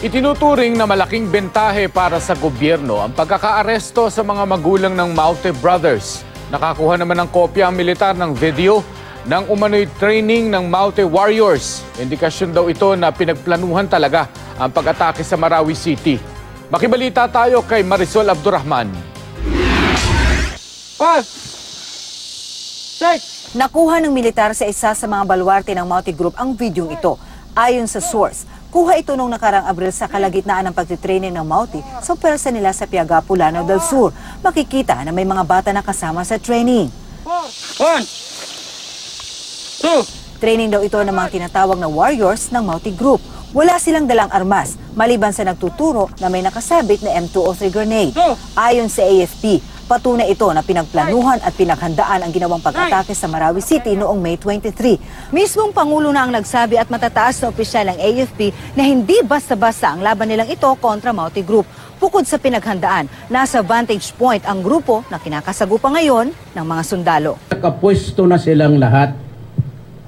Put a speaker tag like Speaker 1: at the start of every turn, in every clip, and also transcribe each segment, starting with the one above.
Speaker 1: Itinuturing na malaking bentahe para sa gobyerno ang pagkakaaresto sa mga magulang ng Maute Brothers. Nakakuha naman ng kopya ang militar ng video ng umano'y training ng Maute Warriors. Indikasyon daw ito na pinagplanuhan talaga ang pag-atake sa Marawi City. Makibalita tayo kay Marisol Abdurrahman.
Speaker 2: Nakuha ng militar sa isa sa mga baluarte ng Maute Group ang videong ito. Ayon sa source, kuha ito noong nakarang Abril sa kalagitnaan ng pagtitraining ng Maute sa pwersa nila sa Piagapo, Lanao del Sur. Makikita na may mga bata na kasama sa training.
Speaker 3: 1, 2.
Speaker 2: Training daw ito ng mga tinatawag na warriors ng Maute Group. Wala silang dalang armas, maliban sa nagtuturo na may nakasabit na M203 grenade. Ayon sa AFP, patunay ito na pinagplanuhan at pinaghandaan ang ginawang pag-atake sa Marawi City noong May 23. Mismong Pangulo na ang nagsabi at matataas na opisyal ng AFP na hindi basta-basta ang laban nilang ito kontra Maute Group. Bukod sa pinaghandaan, nasa vantage point ang grupo na kinakasagupa ngayon ng mga sundalo.
Speaker 3: Nakapwesto na silang lahat.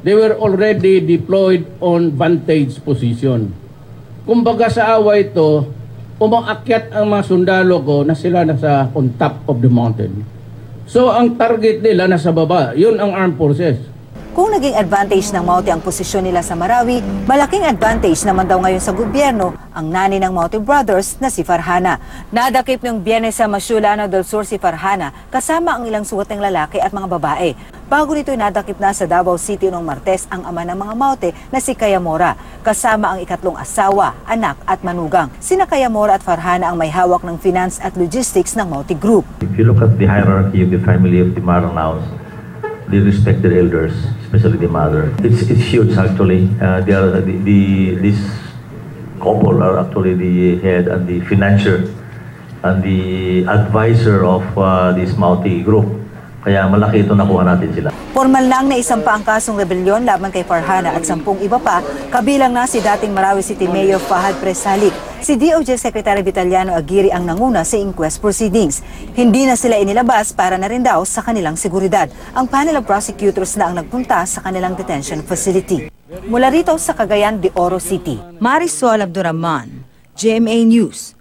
Speaker 3: They were already deployed on vantage position. Kumbaga sa away ito, umaakyat ang mga sundalo ko na sila nasa on top of the mountain. So ang target nila nasa baba, yun ang armed forces.
Speaker 2: Kung naging advantage ng Maute ang posisyon nila sa Marawi, malaking advantage naman daw ngayon sa gobyerno ang nani ng Maute Brothers na si Farhana. Nadakip ng Biyernes sa Masyu, Lanao del Sur si Farhana kasama ang ilang suwat ng lalaki at mga babae. Bago nito nadakip na sa Davao City noong Martes ang ama ng mga Maute na si Kayamora, kasama ang ikatlong asawa, anak at manugang. Sina Kayamora at Farhana ang may hawak ng finance at logistics ng Maute Group.
Speaker 4: If you look at the hierarchy of the family of the Maranaos, the respected elders, especially the mother, it's huge actually. This couple are actually the head and the financier and the advisor of this Maute Group. Kaya malaki ito nakuha natin sila.
Speaker 2: Formal lang na isampa ang kasong rebelyon laban kay Farhana at 10 iba pa, kabilang na si dating Marawi City Mayor Fahad Presalik. Si DOJ Secretary Vitaliano Aguirre ang nanguna sa inquest proceedings. Hindi na sila inilabas para na rin daw sa kanilang seguridad. Ang panel of prosecutors na ang nagpunta sa kanilang detention facility. Mula rito sa Cagayan de Oro City, Marisol Abdurrahman, GMA News.